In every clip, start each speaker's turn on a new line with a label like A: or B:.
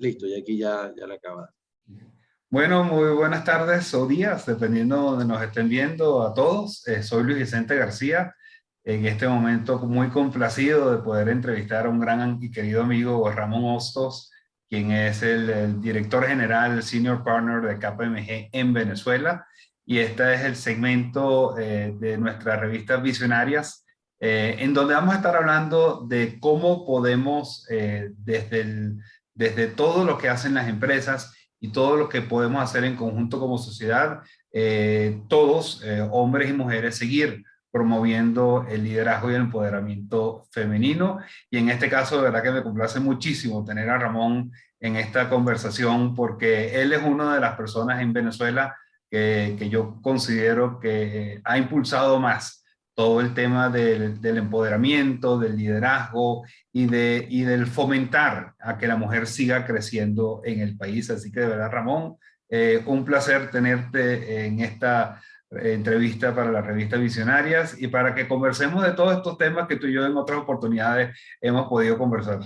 A: Listo, y aquí ya la acabas.
B: Bueno, muy buenas tardes o días, dependiendo de donde nos estén viendo a todos. Soy Luis Vicente García. En este momento muy complacido de poder entrevistar a un gran y querido amigo, Ramón Hostos, quien es el director general, el senior partner de KPMG en Venezuela. Y este es el segmento de nuestras revistas visionarias, en donde vamos a estar hablando de cómo podemos, desde todo lo que hacen las empresas, y todo lo que podemos hacer en conjunto como sociedad, todos, hombres y mujeres, seguir promoviendo el liderazgo y el empoderamiento femenino. Y en este caso, de verdad que me complace muchísimo tener a Ramón en esta conversación, porque él es una de las personas en Venezuela que yo considero que ha impulsado más todo el tema del empoderamiento, del liderazgo y del fomentar a que la mujer siga creciendo en el país. Así que de verdad, Ramón, un placer tenerte en esta entrevista para la revista Visionarias y para que conversemos de todos estos temas que tú y yo en otras oportunidades hemos podido conversar.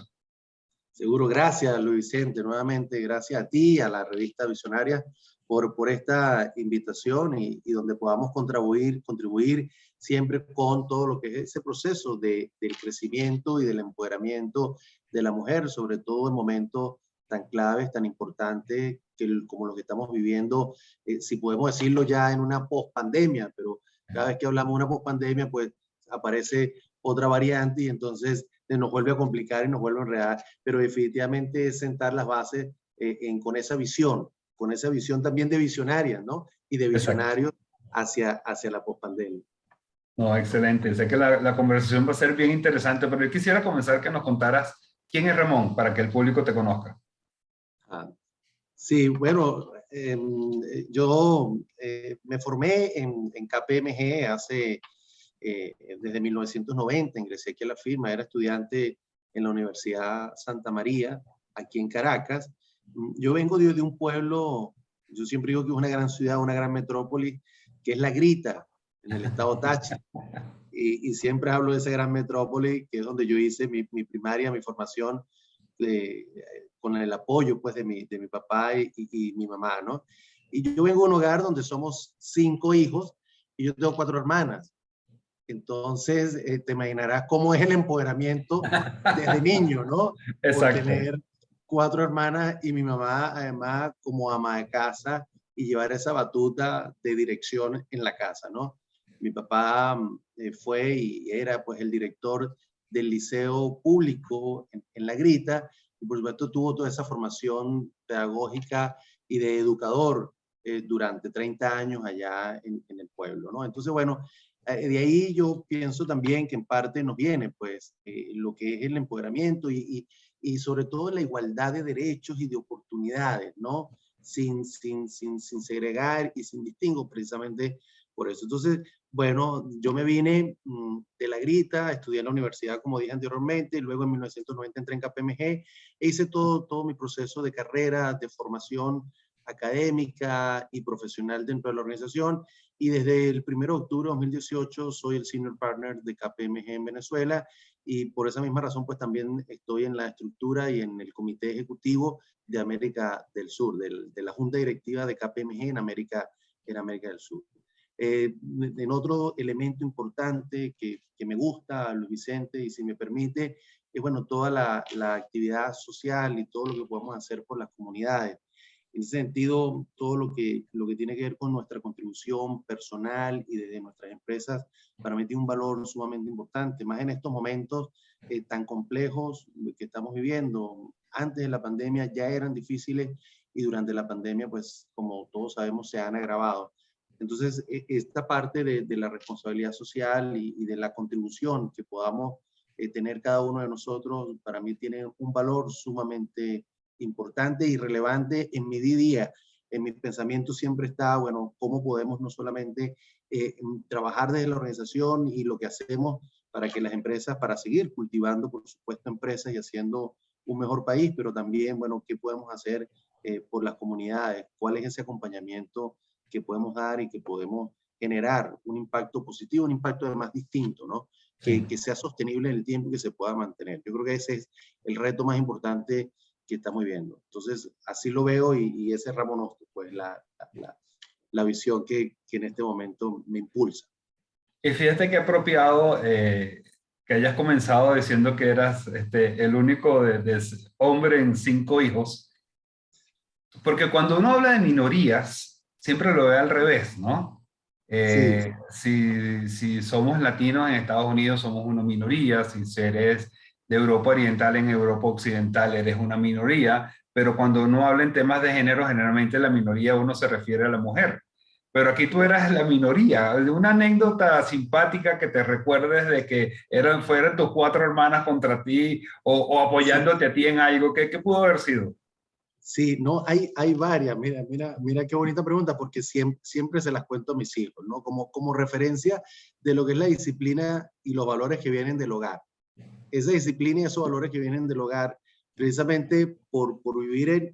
A: Seguro, gracias Luis Vicente, nuevamente gracias a ti, a la revista Visionaria, por esta invitación y donde podamos contribuir siempre con todo lo que es ese proceso del crecimiento y del empoderamiento de la mujer, sobre todo en momentos tan claves, tan importantes como lo que estamos viviendo, si podemos decirlo ya en una pospandemia, pero cada vez que hablamos de una pospandemia, pues aparece otra variante y entonces nos vuelve a complicar y nos vuelve a enredar, pero definitivamente es sentar las bases con esa visión también de visionarias, ¿no? Y de visionarios hacia la pospandemia.
B: No, excelente. Sé que la conversación va a ser bien interesante, pero yo quisiera comenzar que nos contaras quién es Ramón para que el público te conozca.
A: Sí, bueno, yo me formé en KPMG desde 1990, ingresé aquí a la firma, era estudiante en la Universidad Santa María, aquí en Caracas. Yo vengo de un pueblo, yo siempre digo que es una gran ciudad, una gran metrópoli, que es La Grita, en el estado Táchira. Y siempre hablo de esa gran metrópoli, que es donde yo hice mi primaria, mi formación, con el apoyo pues, de mi papá y mi mamá, ¿no? Y yo vengo de un hogar donde somos 5 hijos y yo tengo 4 hermanas. Entonces, te imaginarás cómo es el empoderamiento desde niño, ¿no? Por
B: Exacto.
A: tener 4 hermanas y mi mamá, además, como ama de casa y llevar esa batuta de dirección en la casa, ¿no? Mi papá fue y era, pues, el director del liceo público en La Grita y, por supuesto, tuvo toda esa formación pedagógica y de educador durante 30 años allá en el pueblo, ¿no? Entonces, bueno, de ahí yo pienso también que en parte nos viene pues lo que es el empoderamiento y sobre todo la igualdad de derechos y de oportunidades, ¿no? Sin segregar y sin distingo precisamente por eso. Entonces, bueno, yo me vine de La Grita, estudié en la universidad, como dije anteriormente, y luego en 1990 entré en KPMG e hice todo mi proceso de carrera, de formación académica y profesional dentro de la organización. Y desde el 1 de octubre de 2018 soy el Senior Partner de KPMG en Venezuela y por esa misma razón pues también estoy en la estructura y en el comité ejecutivo de América del Sur, de la junta directiva de KPMG en América del Sur. En otro elemento importante que me gusta, Luis Vicente, y si me permite, es bueno, toda la actividad social y todo lo que podemos hacer por las comunidades. En ese sentido, todo lo que tiene que ver con nuestra contribución personal y desde nuestras empresas, para mí tiene un valor sumamente importante, más en estos momentos tan complejos que estamos viviendo. Antes de la pandemia ya eran difíciles y durante la pandemia, pues como todos sabemos, se han agravado. Entonces, esta parte de la responsabilidad social y de la contribución que podamos tener cada uno de nosotros, para mí tiene un valor sumamente importante y relevante en mi día a día. En mis pensamientos siempre está, bueno, cómo podemos no solamente trabajar desde la organización y lo que hacemos para que las empresas, para seguir cultivando, por supuesto, empresas y haciendo un mejor país, pero también, bueno, qué podemos hacer por las comunidades, cuál es ese acompañamiento que podemos dar y que podemos generar un impacto positivo, un impacto además distinto, ¿no? Que sea sostenible en el tiempo y que se pueda mantener. Yo creo que ese es el reto más importante que estamos viviendo. Entonces, así lo veo y ese es Ramón Hostos, pues la visión que en este momento me impulsa.
B: Y fíjate qué apropiado que hayas comenzado diciendo que eras el único de hombre en 5 hijos, porque cuando uno habla de minorías, siempre lo ve al revés, ¿no?
A: Sí,
B: Si somos latinos en Estados Unidos, somos una minoría. Si eres de Europa Oriental, en Europa Occidental, eres una minoría. Pero cuando uno habla en temas de género, generalmente la minoría uno se refiere a la mujer. Pero aquí tú eras la minoría. Una anécdota simpática que te recuerdes de que fueran tus 4 hermanas contra ti o
A: sí.
B: apoyándote a ti en algo. ¿Qué pudo haber sido?
A: Sí, no, hay varias. Mira qué bonita pregunta, porque siempre se las cuento a mis hijos, ¿no? Como referencia de lo que es la disciplina y los valores que vienen del hogar. Esa disciplina y esos valores que vienen del hogar, precisamente por vivir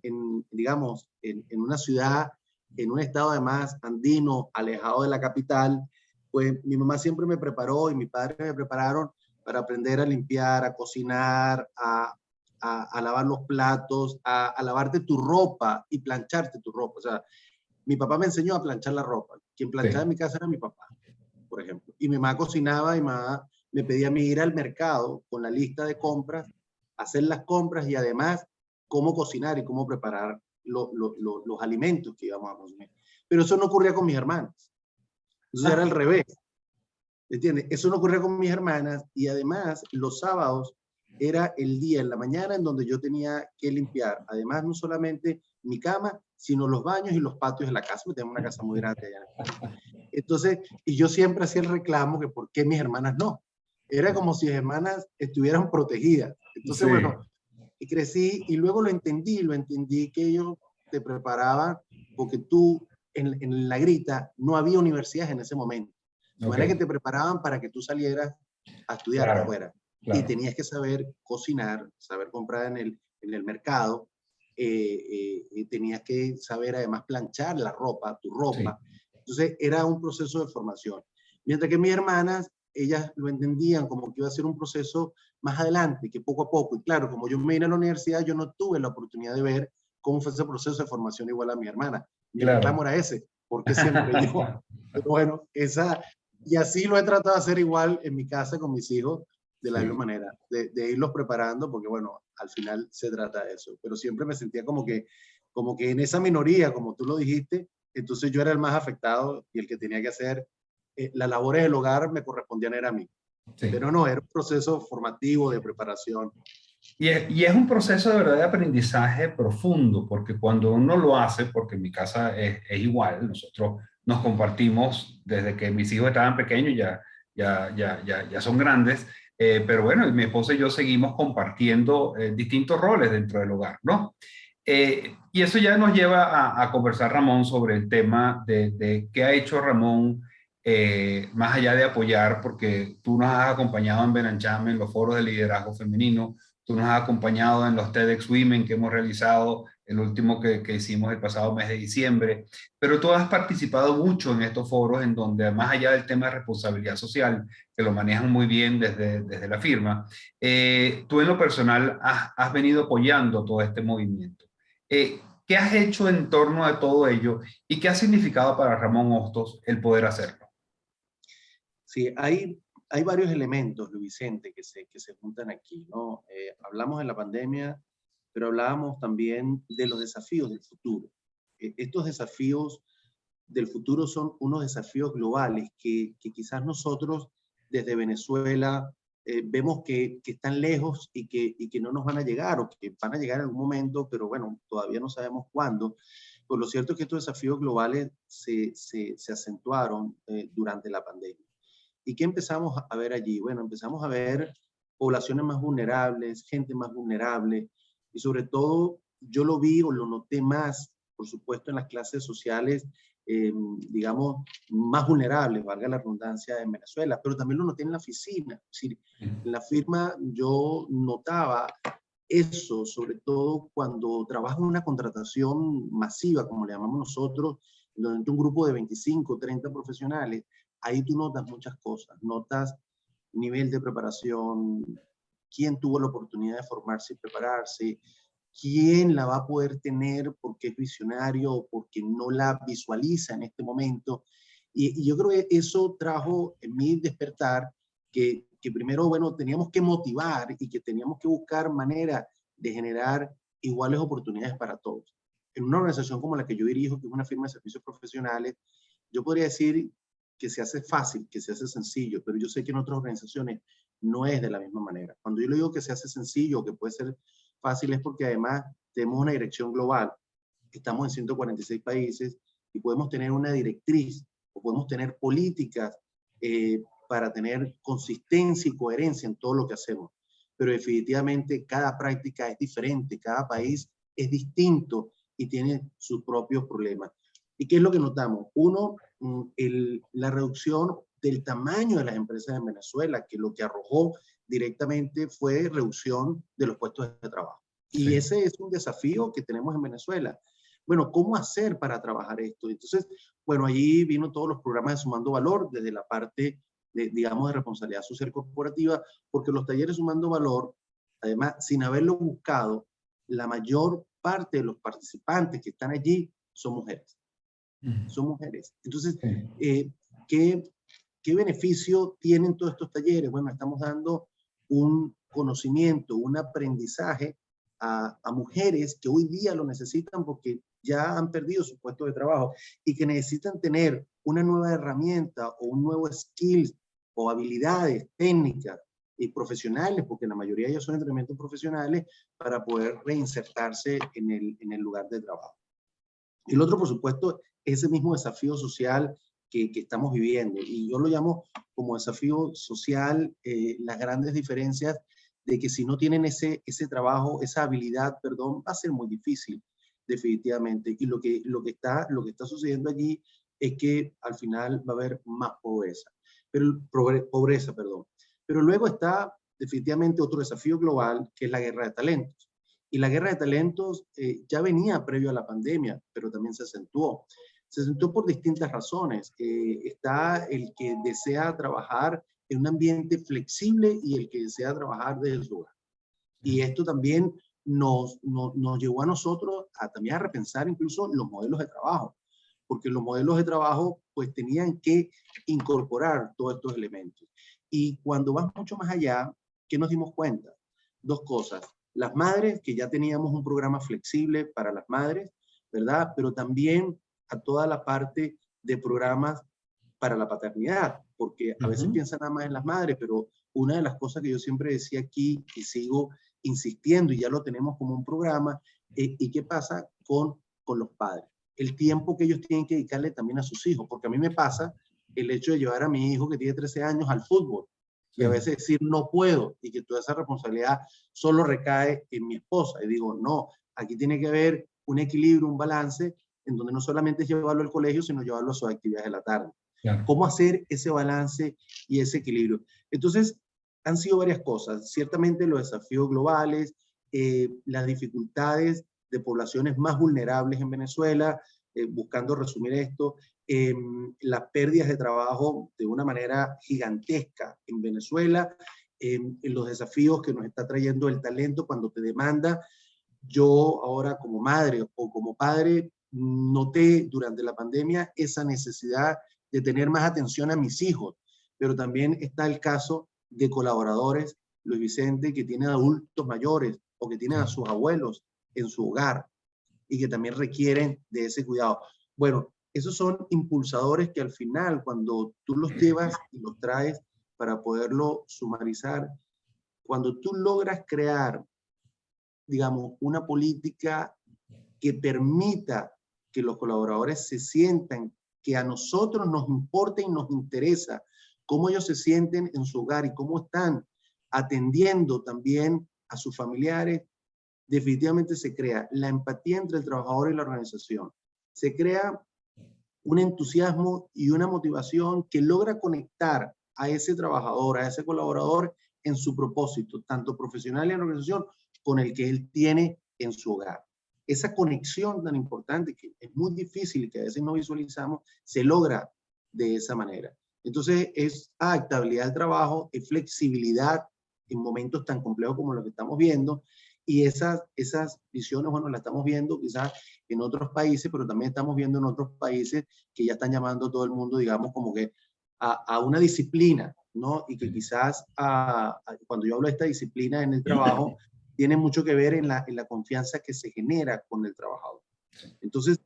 A: digamos, en una ciudad, en un estado además andino, alejado de la capital, pues mi mamá siempre me preparó y mi padre me prepararon para aprender a limpiar, a cocinar, a lavar los platos, a lavarte tu ropa y plancharte tu ropa. O sea, mi papá me enseñó a planchar la ropa. Quien planchaba
B: Sí.
A: en mi casa era mi papá, por ejemplo. Y mi mamá cocinaba y mi mamá me pedía a mí ir al mercado con la lista de compras, hacer las compras y además cómo cocinar y cómo preparar los alimentos que íbamos a consumir. Pero eso no ocurría con mis hermanas. Entonces era al revés. ¿Entiendes? Eso no ocurría con mis hermanas y además los sábados era el día en la mañana en donde yo tenía que limpiar, además no solamente mi cama, sino los baños y los patios de la casa, porque tenemos una casa muy grande allá en España. Entonces, y yo siempre hacía el reclamo que por qué mis hermanas no. Era como si mis hermanas estuvieran protegidas. Entonces,
B: Sí,
A: bueno, y crecí y luego lo entendí que ellos te preparaban porque tú en la grita no había universidades en ese momento. De
B: ok,
A: manera que te preparaban para que tú salieras a estudiar
B: claro,
A: afuera. Y
B: claro,
A: tenías que saber cocinar, saber comprar en el mercado, y tenías que saber además planchar la ropa, tu
B: sí,
A: ropa. Entonces era un proceso de formación. Mientras que mis hermanas, ellas lo entendían como que iba a ser un proceso más adelante, que poco a poco. Y claro, como yo me vine a la universidad, yo no tuve la oportunidad de ver cómo fue ese proceso de formación igual a mi hermana. Mi reclamo
B: claro.
A: era ese, porque siempre yo. Pero bueno, y así lo he tratado de hacer igual en mi casa con mis hijos, de la misma
B: Sí.
A: manera, de irlos preparando, porque bueno, al final se trata de eso. Pero siempre me sentía como que en esa minoría, como tú lo dijiste, entonces yo era el más afectado y el que tenía que hacer las labores del hogar me correspondían era a mí.
B: Sí.
A: Pero no, era un proceso formativo de preparación.
B: Y es un proceso de verdad de aprendizaje profundo, porque cuando uno lo hace, porque en mi casa es igual, nosotros nos compartimos desde que mis hijos estaban pequeños, ya son grandes, pero bueno, mi esposa y yo seguimos compartiendo distintos roles dentro del hogar, ¿no? Y eso ya nos lleva a conversar, Ramón, sobre el tema de qué ha hecho Ramón más allá de apoyar, porque tú nos has acompañado en Benanchame, en los foros de liderazgo femenino. Tú nos has acompañado en los TEDx Women que hemos realizado, el último que hicimos el pasado mes de diciembre, pero tú has participado mucho en estos foros en donde, más allá del tema de responsabilidad social, que lo manejan muy bien desde la firma, tú en lo personal has venido apoyando todo este movimiento. ¿Qué has hecho en torno a todo ello y qué ha significado para Ramón Hostos el poder hacerlo?
A: Sí, hay varios elementos, Luis Vicente, que se juntan aquí, ¿no? Hablamos de la pandemia, pero hablábamos también de los desafíos del futuro. Estos desafíos del futuro son unos desafíos globales que quizás nosotros desde Venezuela vemos que están lejos y que no nos van a llegar o que van a llegar en algún momento, pero bueno, todavía no sabemos cuándo. Pues lo cierto es que estos desafíos globales se acentuaron durante la pandemia. ¿Y qué empezamos a ver allí? Bueno, empezamos a ver poblaciones más vulnerables, gente más vulnerable y sobre todo yo lo vi o lo noté más, por supuesto, en las clases sociales, digamos, más vulnerables, valga la redundancia, en Venezuela, pero también lo noté en la oficina. Es decir, en la firma yo notaba eso, sobre todo cuando trabajas en una contratación masiva, como le llamamos nosotros, donde un grupo de 25, 30 profesionales, ahí tú notas muchas cosas, notas nivel de preparación, quién tuvo la oportunidad de formarse y prepararse, quién la va a poder tener porque es visionario o porque no la visualiza en este momento. Y yo creo que eso trajo en mí despertar que primero, bueno, teníamos que motivar y que teníamos que buscar manera de generar iguales oportunidades para todos. En una organización como la que yo dirijo, que es una firma de servicios profesionales, yo podría decir que se hace fácil, que se hace sencillo, pero yo sé que en otras organizaciones no es de la misma manera. Cuando yo le digo que se hace sencillo, que puede ser fácil, es porque además tenemos una dirección global. Estamos en 146 países y podemos tener una directriz o podemos tener políticas para tener consistencia y coherencia en todo lo que hacemos. Pero definitivamente cada práctica es diferente, cada país es distinto y tiene sus propios problemas. ¿Y qué es lo que notamos? Uno, la reducción del tamaño de las empresas en Venezuela, que lo que arrojó directamente fue reducción de los puestos de trabajo. Y
B: Sí.
A: ese es un desafío que tenemos en Venezuela. Bueno, ¿cómo hacer para trabajar esto? Entonces, bueno, allí vino todos los programas de Sumando Valor, desde la parte, digamos, de responsabilidad social corporativa, porque los talleres Sumando Valor, además, sin haberlo buscado, la mayor parte de los participantes que están allí son mujeres. Son mujeres. Entonces, ¿qué, ¿qué beneficio tienen todos estos talleres? Bueno, estamos dando un conocimiento, un aprendizaje a mujeres que hoy día lo necesitan porque ya han perdido su puesto de trabajo y que necesitan tener una nueva herramienta o un nuevo skill o habilidades técnicas y profesionales, porque la mayoría de ellos son entrenamientos profesionales, para poder reinsertarse en el lugar de trabajo. Y el otro, por supuesto, es ese mismo desafío social que estamos viviendo. Y yo lo llamo como desafío social, las grandes diferencias de que si no tienen ese trabajo, esa habilidad, perdón, va a ser muy difícil, definitivamente. Y lo que está sucediendo allí es que al final va a haber más pobreza. Pobreza, perdón. Pero luego está definitivamente otro desafío global, que es la guerra de talentos. Y la guerra de talentos ya venía previo a la pandemia, pero también se acentuó. Se acentuó por distintas razones. Está el que desea trabajar en un ambiente flexible y el que desea trabajar desde su hogar. Y esto también nos llevó a nosotros también a repensar incluso los modelos de trabajo, porque los modelos de trabajo pues tenían que incorporar todos estos elementos. Y cuando vas mucho más allá, ¿qué nos dimos cuenta? Dos cosas. Las madres, que ya teníamos un programa flexible para las madres, ¿verdad? Pero también a toda la parte de programas para la paternidad, porque a veces piensan nada más en las madres, pero una de las cosas que yo siempre decía aquí y sigo insistiendo y ya lo tenemos como un programa, ¿y qué pasa con los padres? El tiempo que ellos tienen que dedicarle también a sus hijos, porque a mí me pasa el hecho de llevar a mi hijo que tiene 13 años al fútbol y a veces decir no puedo y que toda esa responsabilidad solo recae en mi esposa. Y digo, no, aquí tiene que haber un equilibrio, un balance en donde no solamente es llevarlo al colegio, sino llevarlo a sus actividades de la tarde. Claro. ¿Cómo hacer ese balance y ese equilibrio? Entonces, han sido varias cosas. Ciertamente los desafíos globales, las dificultades de poblaciones más vulnerables en Venezuela, buscando resumir esto, las pérdidas de trabajo de una manera gigantesca en Venezuela, en los desafíos que nos está trayendo el talento cuando te demanda. Yo ahora como madre o como padre noté durante la pandemia esa necesidad de tener más atención a mis hijos, pero también está el caso de colaboradores, Luis Vicente, que tienen adultos mayores o que tienen a sus abuelos en su hogar y que también requieren de ese cuidado. Bueno, esos son impulsadores que al final, cuando tú los llevas y los traes para poderlo sumarizar, cuando tú logras crear, digamos, una política que permita que los colaboradores se sientan que a nosotros nos importa y nos interesa cómo ellos se sienten en su hogar y cómo están atendiendo también a sus familiares, definitivamente se crea la empatía entre el trabajador y la organización. Se crea un entusiasmo y una motivación que logra conectar a ese trabajador, a ese colaborador en su propósito, tanto profesional y en la organización, con el que él tiene en su hogar. Esa conexión tan importante que es muy difícil y que a veces no visualizamos, se logra de esa manera. Entonces es adaptabilidad al trabajo, es flexibilidad en momentos tan complejos como los que estamos viendo Y esas visiones, bueno, las estamos viendo quizás en otros países, pero también estamos viendo en otros países que ya están llamando a todo el mundo, digamos, como que a una disciplina, ¿no? Y que quizás cuando yo hablo de esta disciplina en el trabajo, tiene mucho que ver en la confianza que se genera con el trabajador. Entonces,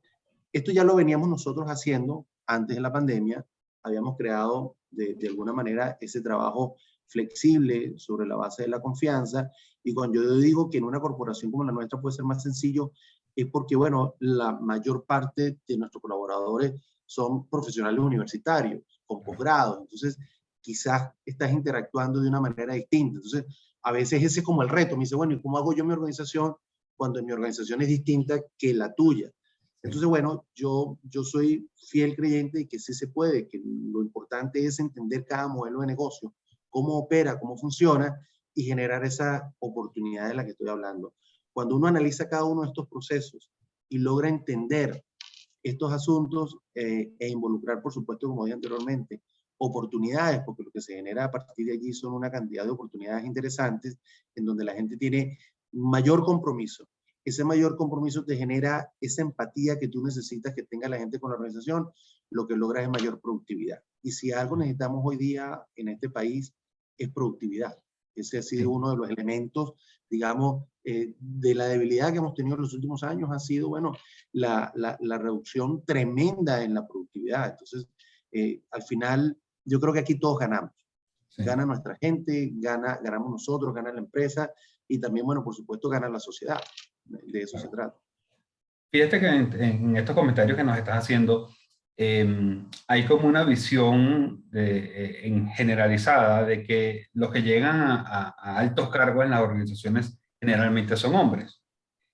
A: esto ya lo veníamos nosotros haciendo antes de la pandemia. Habíamos creado de alguna manera ese trabajo flexible sobre la base de la confianza. Y cuando yo digo que en una corporación como la nuestra puede ser más sencillo, es porque, bueno, la mayor parte de nuestros colaboradores son profesionales universitarios, con posgrados. Entonces, quizás estás interactuando de una manera distinta. Entonces, a veces ese es como el reto. Me dice, bueno, ¿y cómo hago yo mi organización cuando mi organización es distinta que la tuya? Entonces, bueno, yo soy fiel creyente de que sí se puede, que lo importante es entender cada modelo de negocio, cómo opera, cómo funciona y generar esa oportunidad de la que estoy hablando. Cuando uno analiza cada uno de estos procesos y logra entender estos asuntos e involucrar, por supuesto, como dije anteriormente, oportunidades, porque lo que se genera a partir de allí son una cantidad de oportunidades interesantes en donde la gente tiene mayor compromiso. Ese mayor compromiso te genera esa empatía que tú necesitas que tenga la gente con la organización, lo que logra es mayor productividad. Y si algo necesitamos hoy día en este país es productividad. Ese ha sido uno de los elementos, digamos, de la debilidad que hemos tenido en los últimos años, ha sido, bueno, la reducción tremenda en la productividad. Entonces, al final, yo creo que aquí todos ganamos. Sí. Gana nuestra gente, ganamos nosotros, gana la empresa y también, bueno, por supuesto, gana la sociedad. De eso se trata.
B: Fíjate que en estos comentarios que nos estás haciendo, hay como una visión generalizada de que los que llegan a altos cargos en las organizaciones generalmente son hombres.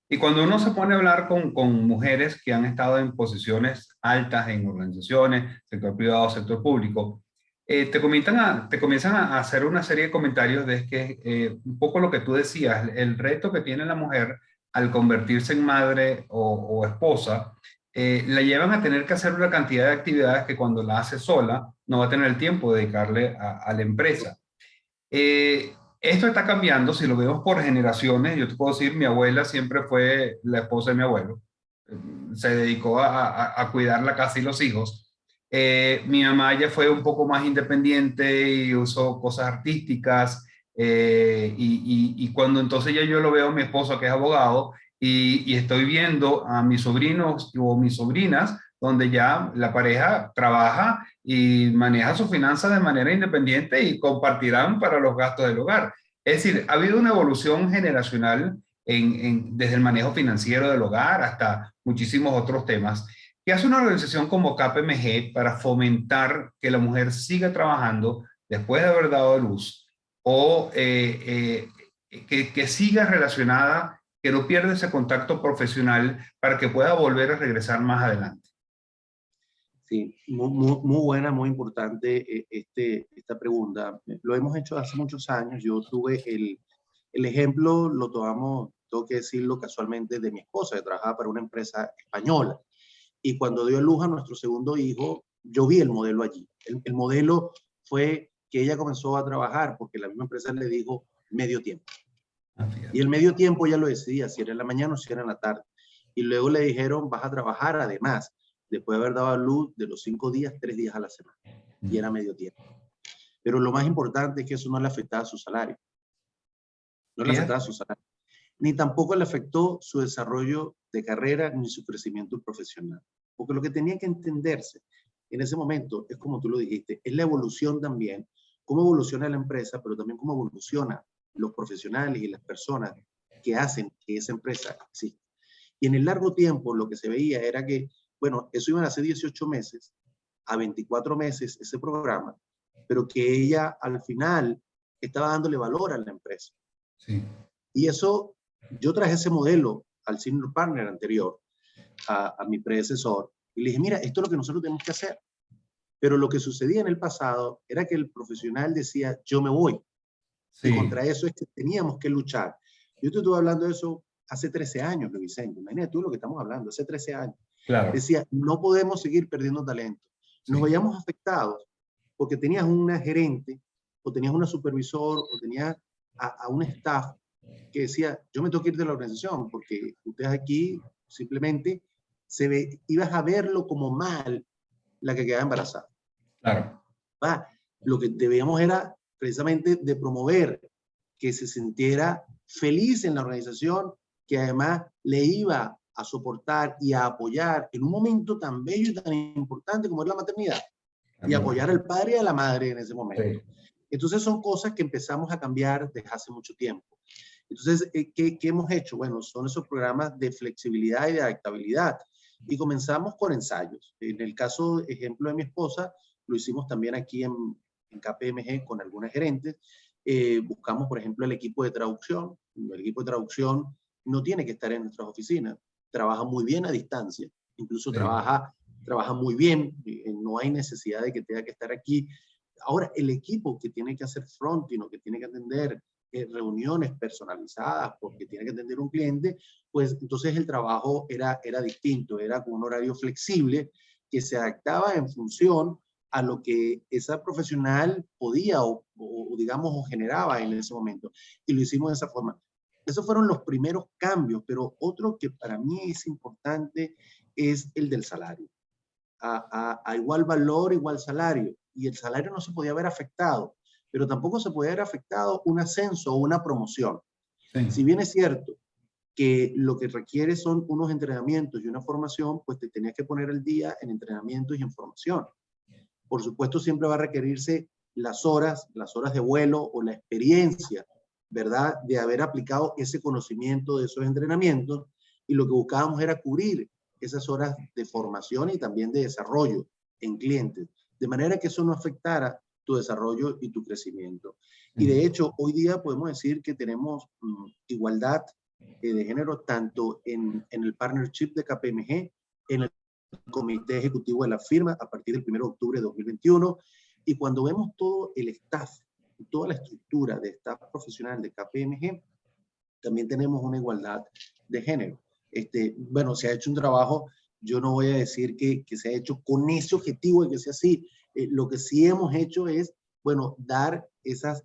B: Y cuando uno se pone a hablar con mujeres que han estado en posiciones altas en organizaciones, sector privado, sector público, te comienzan a hacer una serie de comentarios de que un poco lo que tú decías, el reto que tiene la mujer al convertirse en madre o esposa, la llevan a tener que hacer una cantidad de actividades que cuando la hace sola no va a tener el tiempo de dedicarle a la empresa. Esto está cambiando, si lo vemos por generaciones. Yo te puedo decir, mi abuela siempre fue la esposa de mi abuelo. Se dedicó a cuidar la casa y los hijos. Mi mamá ya fue un poco más independiente y usó cosas artísticas. Y cuando entonces ya yo lo veo a mi esposo, que es abogado, y estoy viendo a mis sobrinos o mis sobrinas, donde ya la pareja trabaja y maneja sus finanzas de manera independiente y compartirán para los gastos del hogar. Es decir, ha habido una evolución generacional desde el manejo financiero del hogar hasta muchísimos otros temas. ¿Qué hace una organización como KPMG para fomentar que la mujer siga trabajando después de haber dado a luz o que siga relacionada, que no pierda ese contacto profesional para que pueda volver a regresar más adelante?
A: Sí, muy buena, muy importante esta pregunta. Lo hemos hecho hace muchos años. Yo tuve el ejemplo, lo tomamos, tengo que decirlo casualmente, de mi esposa, que trabajaba para una empresa española. Y cuando dio a luz a nuestro segundo hijo, yo vi el modelo allí. El modelo fue que ella comenzó a trabajar porque la misma empresa le dijo medio tiempo. Y el medio tiempo ella lo decidía, si era en la mañana o si era en la tarde. Y luego le dijeron, vas a trabajar además, después de haber dado a luz de los 5 días, 3 días a la semana. Y era medio tiempo. Pero lo más importante es que eso no le afectaba a su salario. No le afectaba a su salario. Ni tampoco le afectó su desarrollo de carrera ni su crecimiento profesional. Porque lo que tenía que entenderse en ese momento es como tú lo dijiste, es la evolución también, cómo evoluciona la empresa, pero también cómo evolucionan los profesionales y las personas que hacen que esa empresa exista. Y en el largo tiempo lo que se veía era que, bueno, eso iban a ser 18 meses, a 24 meses ese programa, pero que ella al final estaba dándole valor a la empresa. Sí. Y eso, yo traje ese modelo al senior partner anterior, a mi predecesor, y le dije, mira, esto es lo que nosotros tenemos que hacer. Pero lo que sucedía en el pasado era que el profesional decía, yo me voy. Sí. Y contra eso es que teníamos que luchar. Yo te estuve hablando de eso hace 13 años, Vicente. Imagínate tú lo que estamos hablando, hace 13 años. Claro. Decía, no podemos seguir perdiendo talento. Nos veíamos afectados porque tenías una gerente, o tenías una supervisor, o tenías a un staff que decía, yo me tengo que ir de la organización porque ustedes aquí simplemente ibas a verlo como mal la que quedaba embarazada.
B: Claro.
A: Lo que debíamos era precisamente de promover que se sintiera feliz en la organización, que además le iba a soportar y a apoyar en un momento tan bello y tan importante como es la maternidad, y apoyar al padre y a la madre en ese momento. Sí. Entonces son cosas que empezamos a cambiar desde hace mucho tiempo. Entonces, ¿qué hemos hecho? Bueno, son esos programas de flexibilidad y de adaptabilidad. Y comenzamos con ensayos. En el caso, ejemplo de mi esposa, lo hicimos también aquí en KPMG con algunas gerentes. Buscamos, por ejemplo, el equipo de traducción. El equipo de traducción no tiene que estar en nuestras oficinas. Trabaja muy bien a distancia. Incluso sí. trabaja muy bien. No hay necesidad de que tenga que estar aquí. Ahora, el equipo que tiene que hacer fronting o que tiene que atender reuniones personalizadas porque tiene que atender un cliente, pues entonces el trabajo era distinto, era con un horario flexible que se adaptaba en función a lo que esa profesional podía o digamos o generaba en ese momento, y lo hicimos de esa forma. Esos fueron los primeros cambios, pero otro que para mí es importante es el del salario. A igual valor, igual salario, y el salario no se podía ver afectado, pero tampoco se puede haber afectado un ascenso o una promoción. Sí. Si bien es cierto que lo que requiere son unos entrenamientos y una formación, pues te tenías que poner al día en entrenamientos y en formación. Por supuesto, siempre va a requerirse las horas de vuelo o la experiencia, ¿verdad? De haber aplicado ese conocimiento de esos entrenamientos, y lo que buscábamos era cubrir esas horas de formación y también de desarrollo en clientes, de manera que eso no afectara tu desarrollo y tu crecimiento. Y de hecho, hoy día podemos decir que tenemos igualdad de género tanto en el partnership de KPMG, en el comité ejecutivo de la firma a partir del 1 de octubre de 2021, y cuando vemos todo el staff, toda la estructura de staff profesional de KPMG, también tenemos una igualdad de género. Bueno, se ha hecho un trabajo, yo no voy a decir que se ha hecho con ese objetivo de que sea así. Lo que sí hemos hecho es, bueno, dar esa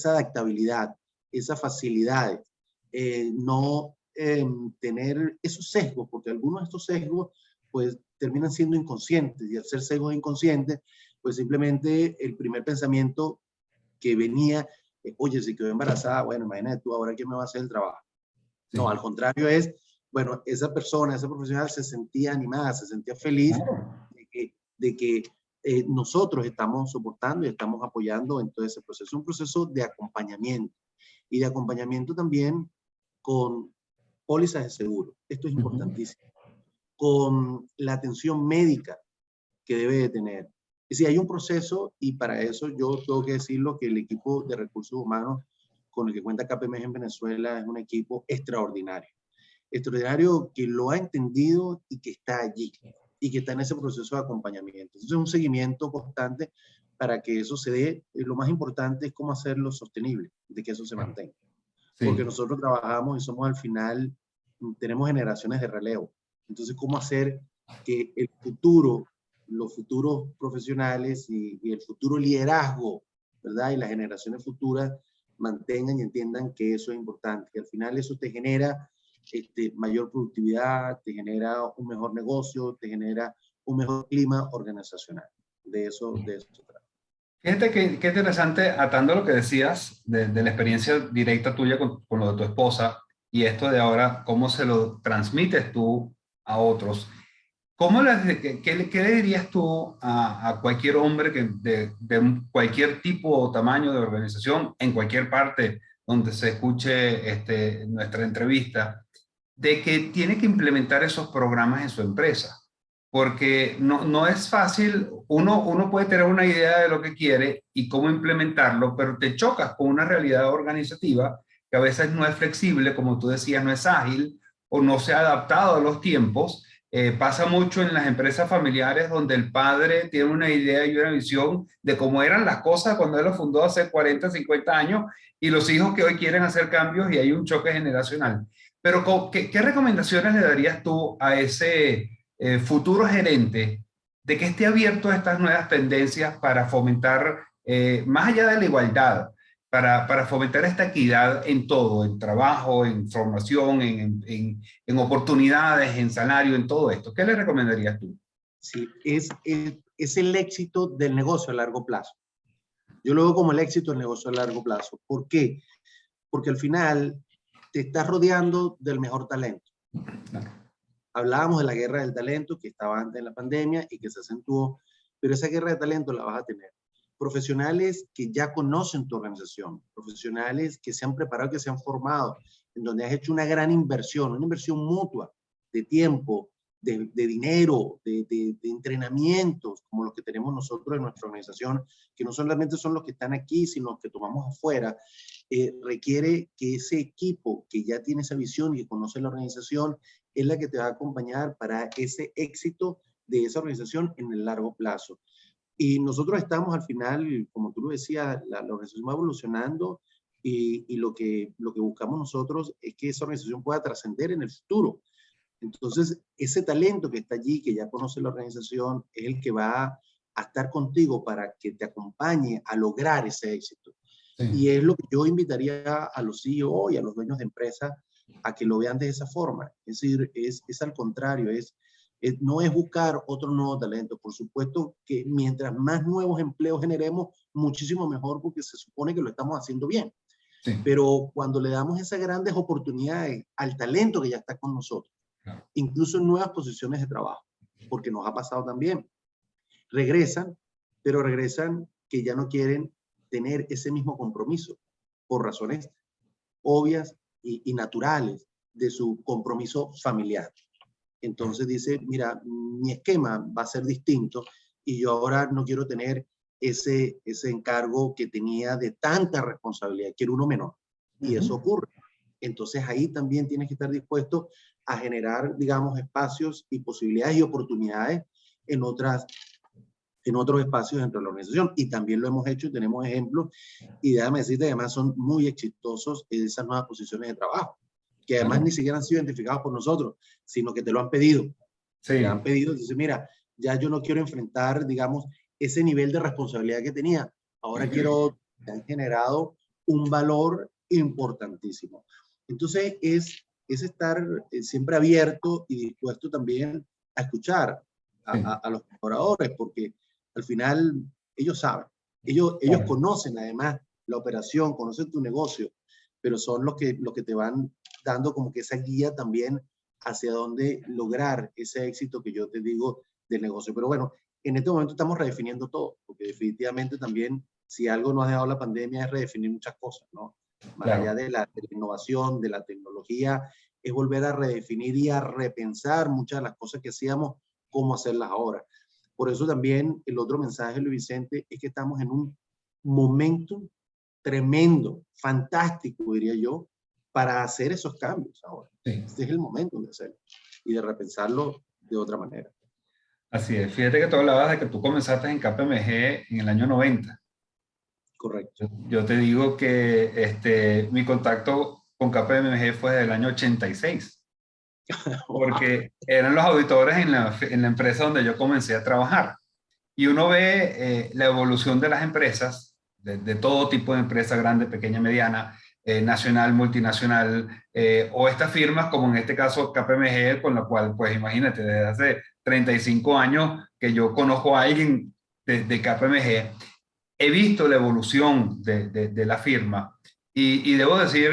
A: adaptabilidad, esas facilidades, no tener esos sesgos, porque algunos de estos sesgos, pues, terminan siendo inconscientes, y al ser sesgos inconscientes, pues, simplemente el primer pensamiento que venía, oye, si quedó embarazada, bueno, imagínate tú, ahora quién me va a hacer el trabajo. Sí. No, al contrario es, bueno, esa persona, esa profesional se sentía animada, se sentía feliz de que nosotros estamos soportando y estamos apoyando en todo ese proceso. Un proceso de acompañamiento, y de acompañamiento también con pólizas de seguro. Esto es importantísimo. Con la atención médica que debe de tener. Es decir, hay un proceso, y para eso yo tengo que decirlo, que el equipo de recursos humanos con el que cuenta KPMG en Venezuela es un equipo extraordinario. Extraordinario, que lo ha entendido y que está allí, y que está en ese proceso de acompañamiento. Entonces es un seguimiento constante para que eso se dé. Lo más importante es cómo hacerlo sostenible, de que eso se mantenga. Sí. Porque nosotros trabajamos y somos al final, tenemos generaciones de relevo. Entonces, ¿cómo hacer que el futuro, los futuros profesionales y el futuro liderazgo, ¿verdad? Y las generaciones futuras mantengan y entiendan que eso es importante, que al final eso te genera mayor productividad, te genera un mejor negocio, te genera un mejor clima organizacional. De eso se trata.
B: Fíjate qué interesante, atando lo que decías de la experiencia directa tuya con lo de tu esposa, y esto de ahora, cómo se lo transmites tú a otros. ¿Qué le dirías tú a cualquier hombre de cualquier tipo o tamaño de organización, en cualquier parte donde se escuche nuestra entrevista, de que tiene que implementar esos programas en su empresa? Porque no es fácil. Uno puede tener una idea de lo que quiere y cómo implementarlo, pero te chocas con una realidad organizativa que a veces no es flexible, como tú decías, no es ágil o no se ha adaptado a los tiempos. Pasa mucho en las empresas familiares, donde el padre tiene una idea y una visión de cómo eran las cosas cuando él lo fundó hace 40, 50 años, y los hijos que hoy quieren hacer cambios, y hay un choque generacional. Pero ¿qué recomendaciones le darías tú a ese futuro gerente de que esté abierto a estas nuevas tendencias para fomentar, más allá de la igualdad, para fomentar esta equidad en todo, en trabajo, en formación, en oportunidades, en salario, en todo esto? ¿Qué le recomendarías tú?
A: Sí, es el éxito del negocio a largo plazo. Yo lo veo como el éxito del negocio a largo plazo. ¿Por qué? Porque al final te estás rodeando del mejor talento. Hablábamos de la guerra del talento que estaba antes de la pandemia y que se acentuó, pero esa guerra de talento la vas a tener. Profesionales que ya conocen tu organización, profesionales que se han preparado, que se han formado, en donde has hecho una gran inversión, una inversión mutua de tiempo, de dinero, de entrenamientos, como los que tenemos nosotros en nuestra organización, que no solamente son los que están aquí, sino los que tomamos afuera. Requiere que ese equipo que ya tiene esa visión y que conoce la organización es la que te va a acompañar para ese éxito de esa organización en el largo plazo. Y nosotros estamos al final, como tú lo decías, la organización va evolucionando y lo que buscamos nosotros es que esa organización pueda trascender en el futuro. Entonces, ese talento que está allí, que ya conoce la organización, es el que va a estar contigo para que te acompañe a lograr ese éxito.
B: Sí.
A: Y es lo que yo invitaría a los CEO y a los dueños de empresas a que lo vean de esa forma. Es decir, es al contrario, no es buscar otro nuevo talento. Por supuesto que mientras más nuevos empleos generemos, muchísimo mejor porque se supone que lo estamos haciendo bien. Sí. Pero cuando le damos esas grandes oportunidades al talento que ya está con nosotros, claro, incluso en nuevas posiciones de trabajo, porque nos ha pasado también, regresan, pero regresan que ya no quieren tener ese mismo compromiso por razones obvias y naturales de su compromiso familiar. Entonces dice, mira, mi esquema va a ser distinto y yo ahora no quiero tener ese encargo que tenía de tanta responsabilidad, quiero uno menor. Y eso ocurre. Entonces ahí también tienes que estar dispuesto a generar, digamos, espacios y posibilidades y oportunidades en otros espacios dentro de la organización. Y también lo hemos hecho y tenemos ejemplos. Y déjame decirte, además son muy exitosos en esas nuevas posiciones de trabajo, que además ni siquiera han sido identificados por nosotros, sino que te lo han pedido. Sí. Te han pedido, dice, mira, ya yo no quiero enfrentar, digamos, ese nivel de responsabilidad que tenía. Ahora quiero, te han generado un valor importantísimo. Entonces es estar siempre abierto y dispuesto también a escuchar a los colaboradores, porque al final ellos saben, ellos conocen además la operación, conocen tu negocio, pero son los que te van dando como que esa guía también hacia dónde lograr ese éxito que yo te digo del negocio. Pero bueno, en este momento estamos redefiniendo todo, porque definitivamente también, si algo nos ha dejado la pandemia es redefinir muchas cosas, ¿no? Más allá de la innovación, de la tecnología, es volver a redefinir y a repensar muchas de las cosas que hacíamos, cómo hacerlas ahora. Por eso también el otro mensaje, Luis Vicente, es que estamos en un momento tremendo, fantástico, diría yo, para hacer esos cambios ahora. Sí. Este es el momento de hacerlo y de repensarlo de otra manera.
B: Así es. Fíjate que tú hablabas de que tú comenzaste en KPMG en el año 90.
A: Correcto.
B: Yo te digo que mi contacto con KPMG fue desde el año 86. Porque eran los auditores en la empresa donde yo comencé a trabajar. Y uno ve la evolución de las empresas, de todo tipo de empresas, grande, pequeña, mediana, nacional, multinacional, o estas firmas, como en este caso KPMG, con la cual, pues imagínate, desde hace 35 años que yo conozco a alguien de KPMG, he visto la evolución de la firma y debo decir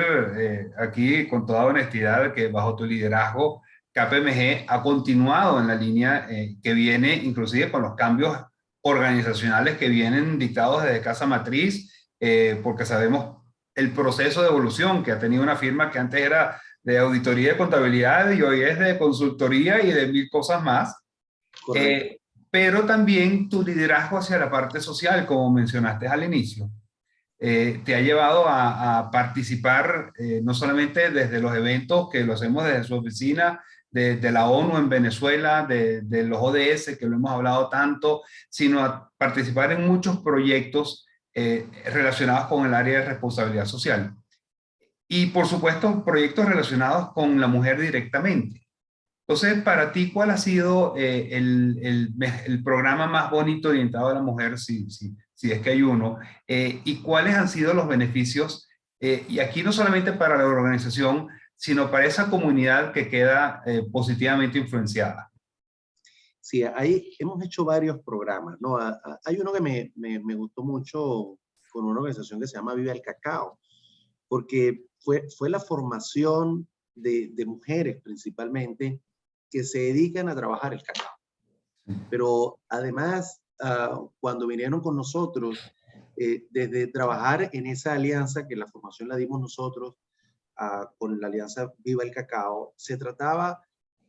B: aquí con toda honestidad que bajo tu liderazgo, KPMG ha continuado en la línea que viene, inclusive con los cambios organizacionales que vienen dictados desde Casa Matriz, porque sabemos el proceso de evolución que ha tenido una firma que antes era de auditoría y contabilidad y hoy es de consultoría y de mil cosas más. Pero también tu liderazgo hacia la parte social, como mencionaste al inicio, te ha llevado a participar no solamente desde los eventos que lo hacemos desde su oficina, de la ONU en Venezuela, de los ODS, que lo hemos hablado tanto, sino a participar en muchos proyectos relacionados con el área de responsabilidad social. Y, por supuesto, proyectos relacionados con la mujer directamente. Entonces, para ti, ¿cuál ha sido el programa más bonito orientado a la mujer, si si es que hay uno, y cuáles han sido los beneficios, y aquí no solamente para la organización, sino para esa comunidad que queda positivamente influenciada.
A: Sí, ahí hemos hecho varios programas, ¿no? Hay uno que me gustó mucho con una organización que se llama Viva el Cacao, porque fue la formación de mujeres principalmente que se dedican a trabajar el cacao. Pero además, cuando vinieron con nosotros, desde trabajar en esa alianza, que la formación la dimos nosotros, con la alianza Viva el Cacao, se trataba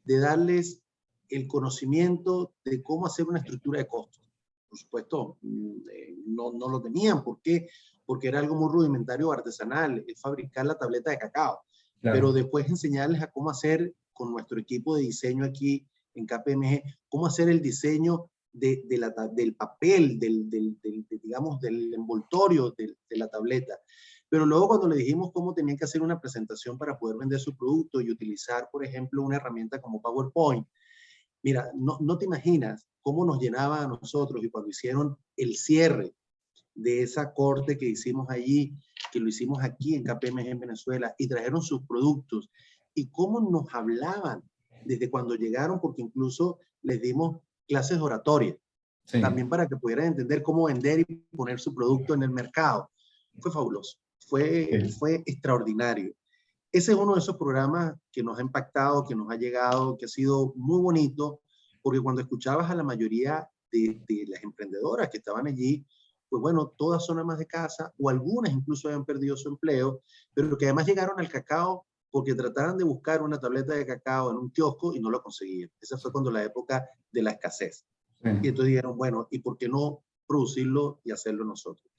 A: de darles el conocimiento de cómo hacer una estructura de costos. Por supuesto, no lo tenían. ¿Por qué? Porque era algo muy rudimentario artesanal, es fabricar la tableta de cacao. Claro. Pero después enseñarles a cómo hacer con nuestro equipo de diseño aquí en KPMG, cómo hacer el diseño del papel, digamos, del envoltorio de la tableta. Pero luego cuando le dijimos cómo tenían que hacer una presentación para poder vender su producto y utilizar, por ejemplo, una herramienta como PowerPoint, mira, no te imaginas cómo nos llenaba a nosotros. Y cuando hicieron el cierre de esa corte que hicimos allí, que lo hicimos aquí en KPMG en Venezuela, y trajeron sus productos, y cómo nos hablaban desde cuando llegaron, porque incluso les dimos clases de oratoria, sí, también para que pudieran entender cómo vender y poner su producto en el mercado. Fue fabuloso, fue extraordinario. Ese es uno de esos programas que nos ha impactado, que nos ha llegado, que ha sido muy bonito, porque cuando escuchabas a la mayoría de las emprendedoras que estaban allí, pues bueno, todas son amas de casa, o algunas incluso habían perdido su empleo, pero que además llegaron al cacao porque trataban de buscar una tableta de cacao en un kiosco y no lo conseguían. Esa fue cuando la época de la escasez. Sí. Y entonces dijeron, bueno, ¿y por qué no producirlo y hacerlo nosotros?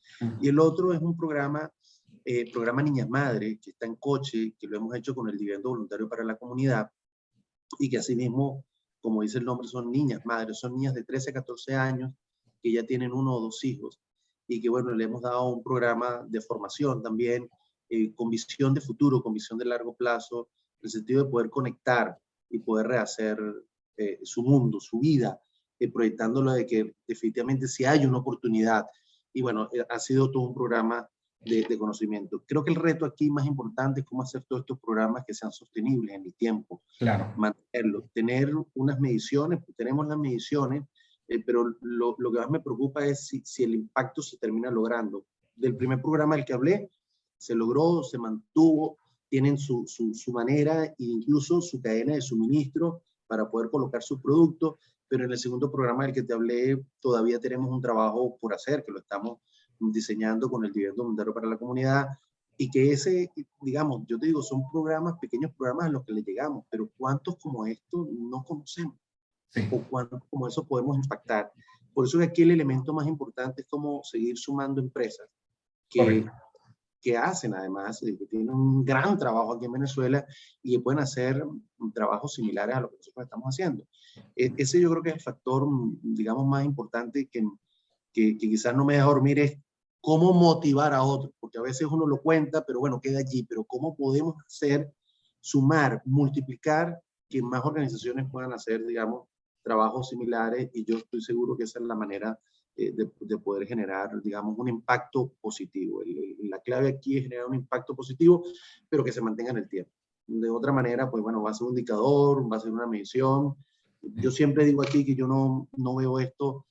A: Y el otro es un programa Niñas Madres, que está en Coche, que lo hemos hecho con el Dividendo Voluntario para la Comunidad, y que asimismo, como dice el nombre, son niñas madres, son niñas de 13 a 14 años que ya tienen 1 o 2 hijos, y que bueno, le hemos dado un programa de formación también, con visión de futuro, con visión de largo plazo, en el sentido de poder conectar y poder rehacer su mundo, su vida, proyectándolo de que definitivamente sí hay una oportunidad. Y bueno, ha sido todo un programa de conocimiento. Creo que el reto aquí más importante es cómo hacer todos estos programas que sean sostenibles en el tiempo. Claro. Mantenerlos, tener unas mediciones, pues tenemos las mediciones, pero lo que más me preocupa es si el impacto se termina logrando. Del primer programa del que hablé, se logró, se mantuvo, tienen su manera e incluso su cadena de suministro para poder colocar sus productos, pero en el segundo programa del que te hablé todavía tenemos un trabajo por hacer, que lo estamos diseñando con el Dividendo Voluntario para la Comunidad, y que ese, digamos, yo te digo, son programas, pequeños programas a los que le llegamos, pero ¿cuántos como estos no conocemos? Sí. ¿O cuántos como eso podemos impactar? Por eso que aquí el elemento más importante es cómo seguir sumando empresas que hacen además, que tienen un gran trabajo aquí en Venezuela y que pueden hacer trabajos similares a lo que nosotros estamos haciendo. Ese yo creo que es el factor, digamos, más importante que quizás no me deja dormir, es cómo motivar a otros, porque a veces uno lo cuenta, pero bueno, queda allí, pero cómo podemos hacer, sumar, multiplicar, que más organizaciones puedan hacer, digamos, trabajos similares, y yo estoy seguro que esa es la manera de poder generar, digamos, un impacto positivo. La clave aquí es generar un impacto positivo, pero que se mantenga en el tiempo. De otra manera, pues bueno, va a ser un indicador, va a ser una medición. Yo siempre digo aquí que yo no veo esto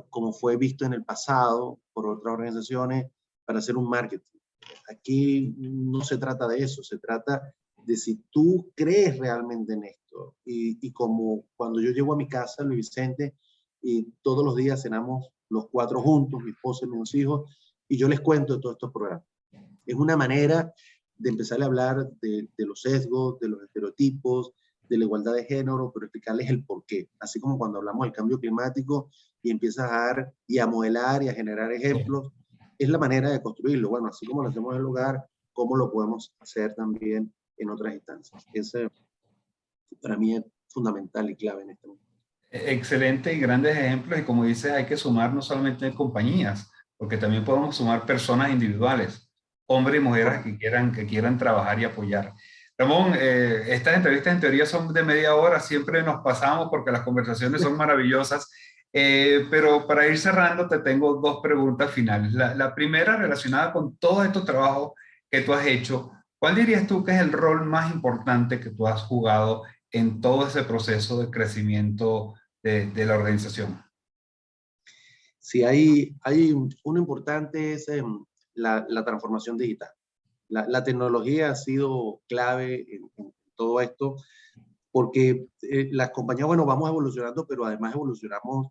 A: como fue visto en el pasado por otras organizaciones para hacer un marketing. Aquí no se trata de eso, se trata de si tú crees realmente en esto. Y como cuando yo llego a mi casa, Luis Vicente, y todos los días cenamos los 4 juntos, mi esposa y mis 2 hijos, y yo les cuento de todos estos programas. Es una manera de empezar a hablar de los sesgos, de los estereotipos, de la igualdad de género, pero explicarles el porqué. Así como cuando hablamos del cambio climático y empiezas a dar y a modelar y a generar ejemplos, es la manera de construirlo. Bueno, así como lo hacemos en el hogar, ¿cómo lo podemos hacer también en otras instancias? Ese para mí es fundamental y clave en este momento.
B: Excelente y grandes ejemplos, y como dices, hay que sumar no solamente compañías, porque también podemos sumar personas individuales, hombres y mujeres que quieran trabajar y apoyar. Ramón, estas entrevistas en teoría son de media hora, siempre nos pasamos porque las conversaciones son maravillosas. Pero para ir cerrando, te tengo dos preguntas finales. La primera relacionada con todos estos trabajos que tú has hecho. ¿Cuál dirías tú que es el rol más importante que tú has jugado en todo ese proceso de crecimiento de la organización?
A: Si hay uno importante es la transformación digital. La tecnología ha sido clave en todo esto porque las compañías, bueno, vamos evolucionando, pero además evolucionamos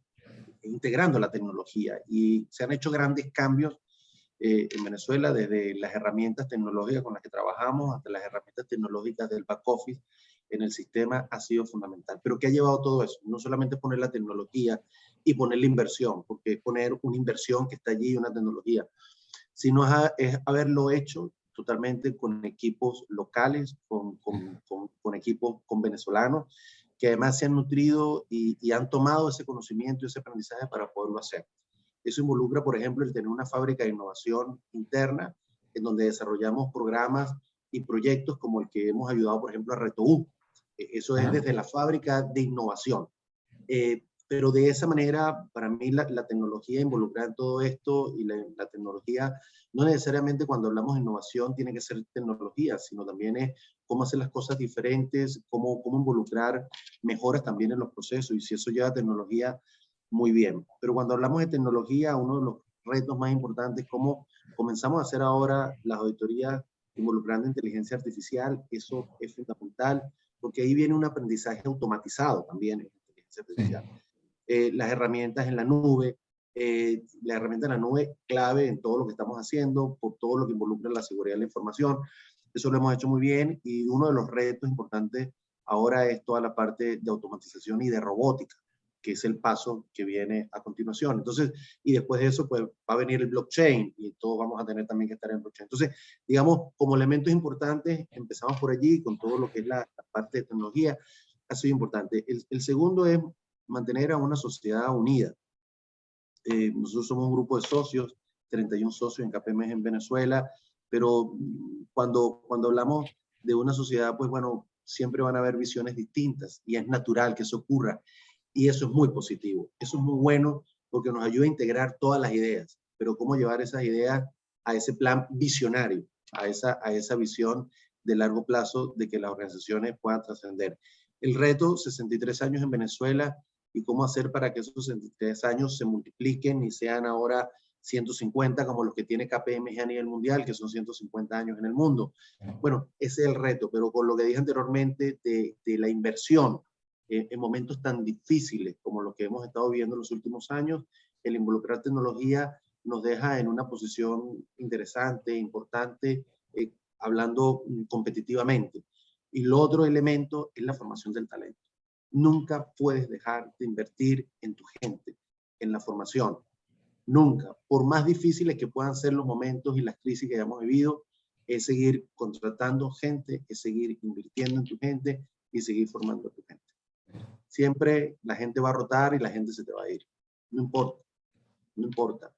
A: integrando la tecnología y se han hecho grandes cambios en Venezuela, desde las herramientas tecnológicas con las que trabajamos hasta las herramientas tecnológicas del back office en el sistema ha sido fundamental. Pero ¿qué ha llevado todo eso? No solamente poner la tecnología y poner la inversión, porque es poner una inversión que está allí, una tecnología, sino es haberlo hecho totalmente con equipos locales, con equipos con venezolanos, que además se han nutrido y han tomado ese conocimiento y ese aprendizaje para poderlo hacer. Eso involucra, por ejemplo, el tener una fábrica de innovación interna en donde desarrollamos programas y proyectos como el que hemos ayudado, por ejemplo, a Reto U. Eso es desde la fábrica de innovación. Pero de esa manera, para mí, la tecnología involucrada en todo esto y la tecnología, no necesariamente cuando hablamos de innovación tiene que ser tecnología, sino también es cómo hacer las cosas diferentes, cómo involucrar mejoras también en los procesos. Y si eso lleva tecnología, muy bien. Pero cuando hablamos de tecnología, uno de los retos más importantes es cómo comenzamos a hacer ahora las auditorías involucrando inteligencia artificial. Eso es fundamental, porque ahí viene un aprendizaje automatizado también en inteligencia artificial. Las herramientas en la nube, la herramienta en la nube clave en todo lo que estamos haciendo, por todo lo que involucra la seguridad de la información. Eso lo hemos hecho muy bien y uno de los retos importantes ahora es toda la parte de automatización y de robótica, que es el paso que viene a continuación. Entonces, y después de eso, pues va a venir el blockchain y todos vamos a tener también que estar en blockchain. Entonces, digamos, como elementos importantes, empezamos por allí con todo lo que es la parte de tecnología, ha sido importante. El segundo es mantener a una sociedad unida. Nosotros somos un grupo de socios, 31 socios en KPMG en Venezuela, pero cuando hablamos de una sociedad, pues bueno, siempre van a haber visiones distintas y es natural que eso ocurra. Y eso es muy positivo, eso es muy bueno porque nos ayuda a integrar todas las ideas, pero cómo llevar esas ideas a ese plan visionario, a esa visión de largo plazo de que las organizaciones puedan trascender. El reto, 63 años en Venezuela, y cómo hacer para que esos 63 años se multipliquen y sean ahora 150 como los que tiene KPMG a nivel mundial, que son 150 años en el mundo. Bueno, ese es el reto, pero con lo que dije anteriormente de la inversión en momentos tan difíciles como los que hemos estado viviendo en los últimos años, el involucrar tecnología nos deja en una posición interesante, importante, hablando competitivamente. Y el otro elemento es la formación del talento. Nunca puedes dejar de invertir en tu gente, en la formación. Nunca. Por más difíciles que puedan ser los momentos y las crisis que hayamos vivido, es seguir contratando gente, es seguir invirtiendo en tu gente y seguir formando a tu gente. Siempre la gente va a rotar y la gente se te va a ir. No importa, no importa.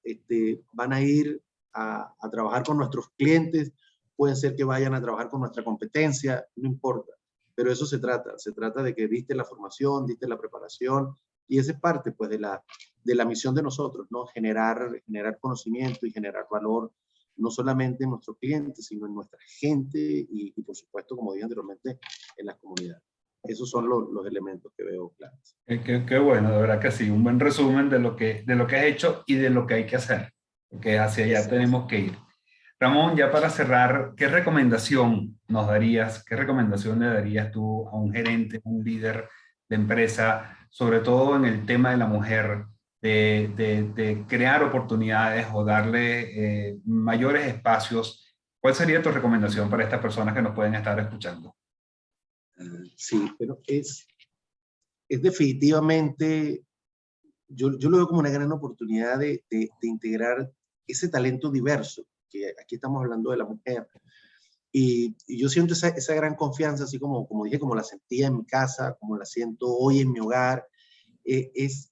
A: Van a ir a trabajar con nuestros clientes, pueden ser que vayan a trabajar con nuestra competencia, no importa. Pero eso se trata de que diste la formación, diste la preparación, y esa es parte pues de la misión de nosotros, ¿no? Generar conocimiento y generar valor, no solamente en nuestros clientes, sino en nuestra gente y por supuesto, como dije anteriormente, en las comunidades. Esos son los elementos que veo claros.
B: Qué bueno, de verdad que sí, un buen resumen de lo que has hecho y de lo que hay que hacer, porque hacia allá tenemos que ir. Ramón, ya para cerrar, ¿qué recomendación nos darías, qué recomendación le darías tú a un gerente, un líder de empresa, sobre todo en el tema de la mujer, de crear oportunidades o darle mayores espacios? ¿Cuál sería tu recomendación para estas personas que nos pueden estar escuchando?
A: Sí, pero es definitivamente, yo lo veo como una gran oportunidad de integrar ese talento diverso, que aquí estamos hablando de la mujer. Y yo siento esa gran confianza, así como dije, como la sentía en mi casa, como la siento hoy en mi hogar, es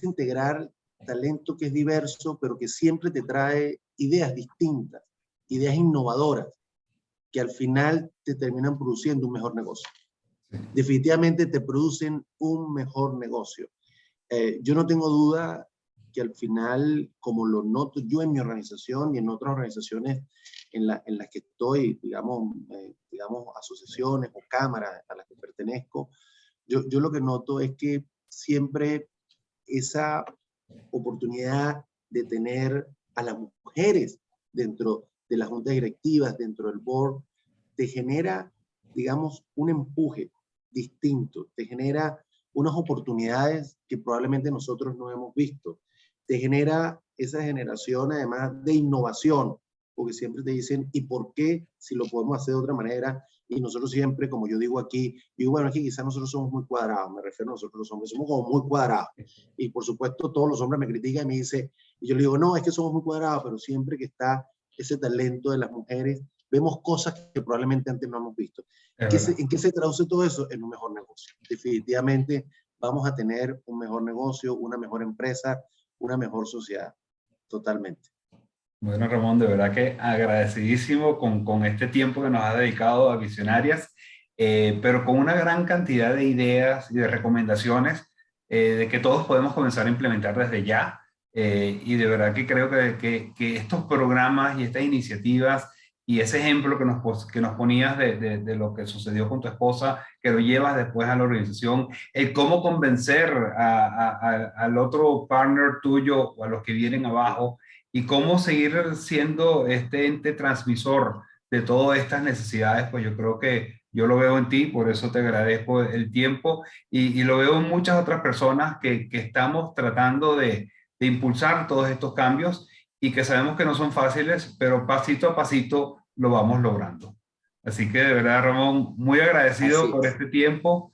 A: integrar talento que es diverso, pero que siempre te trae ideas distintas, ideas innovadoras, que al final te terminan produciendo un mejor negocio. Definitivamente te producen un mejor negocio. Yo no tengo duda que al final, como lo noto yo en mi organización y en otras organizaciones en las que estoy, digamos, asociaciones o cámaras a las que pertenezco, yo lo que noto es que siempre esa oportunidad de tener a las mujeres dentro de las juntas directivas, dentro del board, te genera, digamos, un empuje distinto, te genera unas oportunidades que probablemente nosotros no hemos visto, te genera esa generación además de innovación, porque siempre te dicen, ¿y por qué si lo podemos hacer de otra manera? Y nosotros siempre, como yo digo aquí, digo, bueno, aquí quizás nosotros somos muy cuadrados, me refiero a nosotros los hombres, somos como muy cuadrados. Y por supuesto todos los hombres me critican y me dicen, y yo le digo, no, es que somos muy cuadrados, pero siempre que está ese talento de las mujeres, vemos cosas que probablemente antes no hemos visto. ¿En qué se traduce todo eso? En un mejor negocio. Definitivamente vamos a tener un mejor negocio, una mejor empresa, una mejor sociedad. Totalmente.
B: Bueno, Ramón, de verdad que agradecidísimo con este tiempo que nos has dedicado a Visionarias, pero con una gran cantidad de ideas y de recomendaciones de que todos podemos comenzar a implementar desde ya. Y de verdad que creo que estos programas y estas iniciativas y ese ejemplo que nos ponías de lo que sucedió con tu esposa, que lo llevas después a la organización, el cómo convencer al otro partner tuyo o a los que vienen abajo, y cómo seguir siendo este ente transmisor de todas estas necesidades, pues yo creo que yo lo veo en ti, por eso te agradezco el tiempo, y lo veo en muchas otras personas que estamos tratando de impulsar todos estos cambios y que sabemos que no son fáciles, pero pasito a pasito lo vamos logrando. Así que de verdad, Ramón, muy agradecido por este tiempo,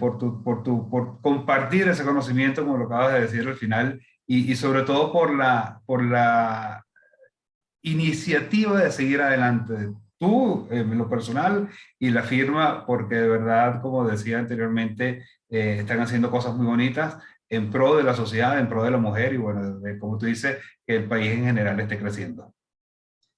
B: por compartir ese conocimiento, como lo acabas de decir al final, y sobre todo por la iniciativa de seguir adelante. Tú, en lo personal, y la firma, porque de verdad, como decía anteriormente, están haciendo cosas muy bonitas en pro de la sociedad, en pro de la mujer, y bueno, como tú dices, que el país en general esté creciendo.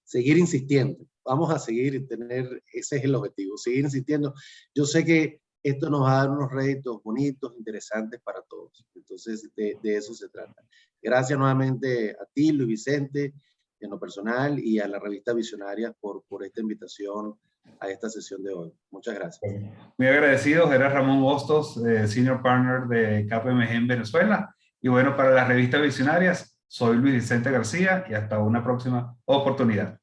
A: Seguir insistiendo. Vamos a seguir y tener, ese es el objetivo, seguir insistiendo. Yo sé que esto nos va a dar unos réditos bonitos, interesantes para todos. Entonces, de eso se trata. Gracias nuevamente a ti, Luis Vicente, en lo personal, y a la revista Visionarias por esta invitación a esta sesión de hoy. Muchas gracias.
B: Muy agradecido. Era Ramón Hostos, Senior Partner de KPMG en Venezuela. Y bueno, para la revista Visionarias, soy Luis Vicente García, y hasta una próxima oportunidad.